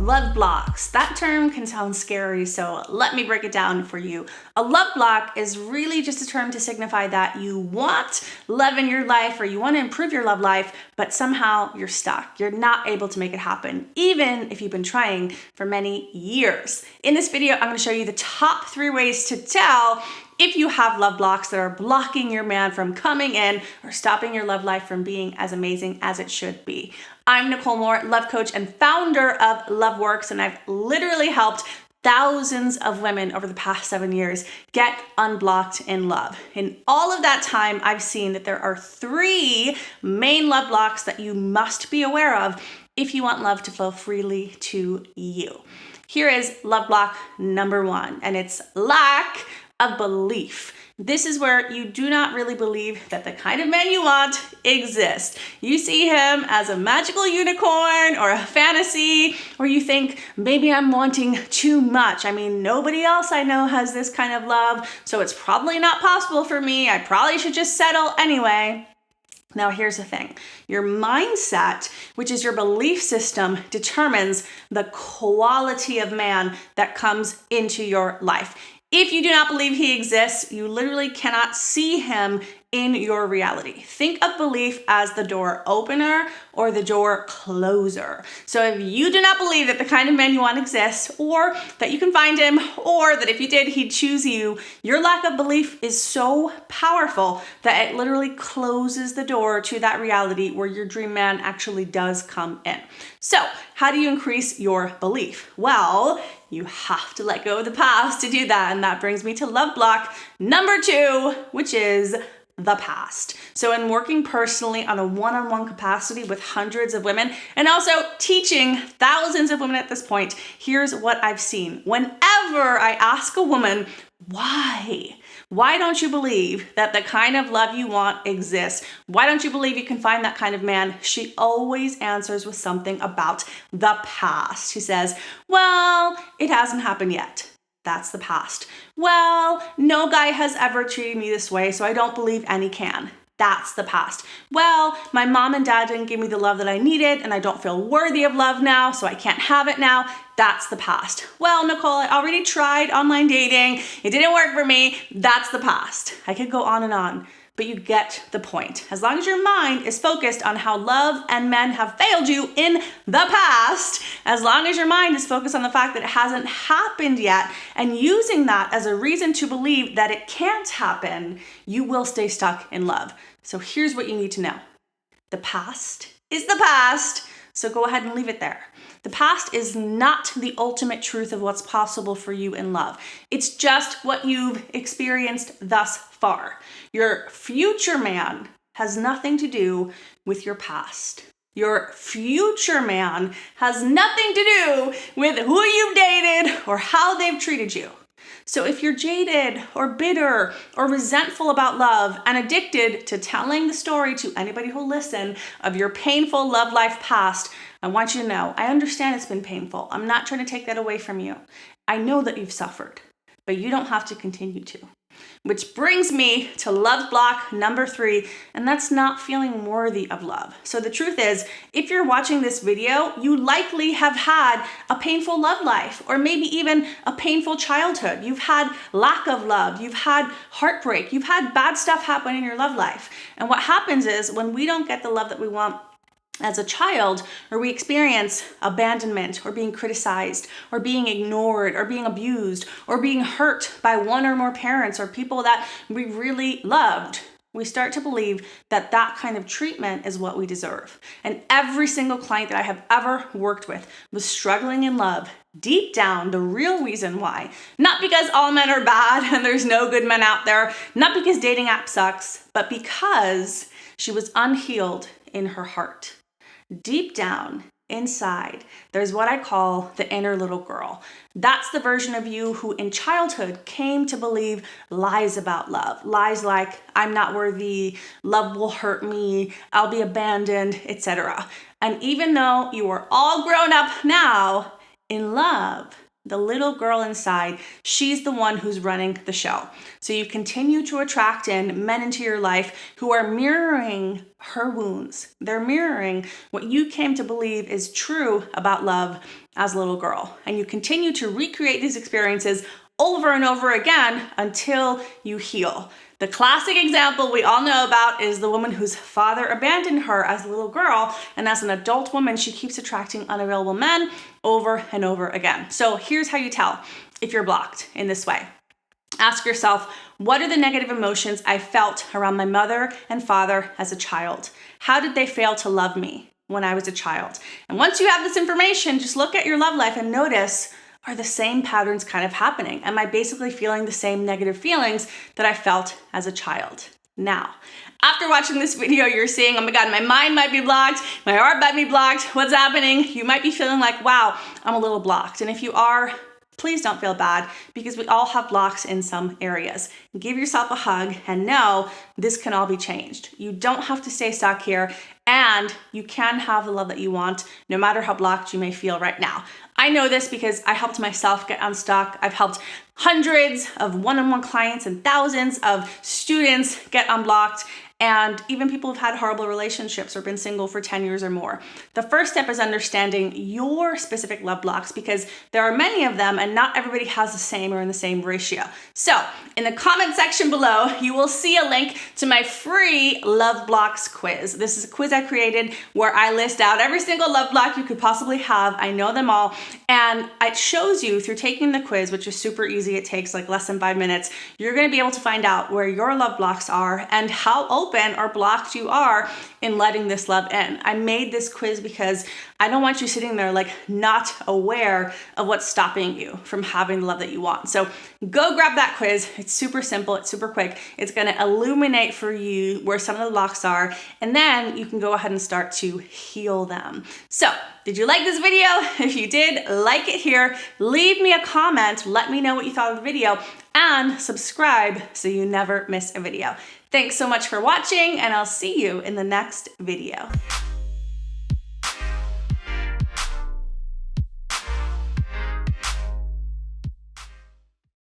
love blocks. That term can sound scary, so let me break it down for you. A love block is really just a term to signify that you want love in your life or you want to improve your love life, but somehow you're stuck. You're not able to make it happen, even if you've been trying for many years. In this video, I'm going to show you the top 3 ways to tell if you have love blocks that are blocking your man from coming in or stopping your love life from being as amazing as it should be. I'm Nicole Moore, love coach and founder of LoveWorks, and I've literally helped thousands of women over the past 7 years get unblocked in love. In all of that time, I've seen that there are 3 main love blocks that you must be aware of if you want love to flow freely to you. Here is love block number 1, and it's lack of belief. This is where you do not really believe that the kind of man you want exists. You see him as a magical unicorn or a fantasy, or you think, maybe I'm wanting too much. I mean, nobody else I know has this kind of love, so it's probably not possible for me. I probably should just settle anyway. Now, here's the thing. Your mindset, which is your belief system, determines the quality of man that comes into your life. If you do not believe he exists, you literally cannot see him in your reality. Think of belief as the door opener or the door closer. So if you do not believe that the kind of man you want exists, or that you can find him, or that if you did, he'd choose you, your lack of belief is so powerful that it literally closes the door to that reality where your dream man actually does come in. So how do you increase your belief? Well, you have to let go of the past to do that. And that brings me to love block number 2, which is the past. So in working personally on a one-on-one capacity with hundreds of women and also teaching thousands of women at this point, here's what I've seen. Whenever I ask a woman, why don't you believe that the kind of love you want exists? Why don't you believe you can find that kind of man? She always answers with something about the past. She says, well, it hasn't happened yet. That's the past. Well, no guy has ever treated me this way, so I don't believe any can. That's the past. Well, my mom and dad didn't give me the love that I needed, and I don't feel worthy of love now, so I can't have it now. That's the past. Well, Nicole, I already tried online dating. It didn't work for me. That's the past. I could go on and on, but you get the point. As long as your mind is focused on how love and men have failed you in the past, as long as your mind is focused on the fact that it hasn't happened yet, and using that as a reason to believe that it can't happen, you will stay stuck in love. So here's what you need to know. The past is the past, so go ahead and leave it there. The past is not the ultimate truth of what's possible for you in love. It's just what you've experienced thus far. Your future man has nothing to do with your past. Your future man has nothing to do with who you've dated or how they've treated you. So if you're jaded or bitter or resentful about love and addicted to telling the story to anybody who'll listen of your painful love life past, I want you to know, I understand it's been painful. I'm not trying to take that away from you. I know that you've suffered, but you don't have to continue to. Which brings me to love block number 3, and that's not feeling worthy of love. So the truth is, if you're watching this video, you likely have had a painful love life, or maybe even a painful childhood. You've had lack of love, you've had heartbreak, you've had bad stuff happen in your love life. And what happens is when we don't get the love that we want as a child, or we experience abandonment or being criticized or being ignored or being abused or being hurt by one or more parents or people that we really loved, we start to believe that that kind of treatment is what we deserve. And every single client that I have ever worked with was struggling in love. Deep down, the real reason why, not because all men are bad and there's no good men out there, not because dating app sucks, but because she was unhealed in her heart. Deep down, inside, there's what I call the inner little girl. That's the version of you who in childhood came to believe lies about love. Lies like, I'm not worthy, love will hurt me, I'll be abandoned, etc. And even though you are all grown up now, in love, the little girl inside, she's the one who's running the show. So you continue to attract in men into your life who are mirroring her wounds. They're mirroring what you came to believe is true about love as a little girl. And you continue to recreate these experiences over and over again until you heal. The classic example we all know about is the woman whose father abandoned her as a little girl, and as an adult woman, she keeps attracting unavailable men over and over again. So here's how you tell if you're blocked in this way. Ask yourself, what are the negative emotions I felt around my mother and father as a child? How did they fail to love me when I was a child? And once you have this information, just look at your love life and notice, are the same patterns kind of happening? Am I basically feeling the same negative feelings that I felt as a child? Now, after watching this video, you're seeing, oh my God, my mind might be blocked, my heart might be blocked, what's happening? You might be feeling like, wow, I'm a little blocked. And if you are, please don't feel bad, because we all have blocks in some areas. Give yourself a hug and know this can all be changed. You don't have to stay stuck here, and you can have the love that you want no matter how blocked you may feel right now. I know this because I helped myself get unstuck. I've helped hundreds of one-on-one clients and thousands of students get unblocked, and even people who've had horrible relationships or been single for 10 years or more. The first step is understanding your specific love blocks, because there are many of them and not everybody has the same or in the same ratio. So in the comment section below, you will see a link to my free love blocks quiz. This is a quiz I created where I list out every single love block you could possibly have. I know them all. And it shows you through taking the quiz, which is super easy. It takes like less than 5 minutes. You're going to be able to find out where your love blocks are and how open or blocked you are in letting this love in. I made this quiz because I don't want you sitting there like not aware of what's stopping you from having the love that you want. So go grab that quiz. It's super simple. It's super quick. It's going to illuminate for you where some of the blocks are, and then you can go ahead and start to heal them. So did you like this video? If you did, like it here. Leave me a comment. Let me know what you thought of the video, and subscribe so you never miss a video. Thanks so much for watching, and I'll see you in the next video.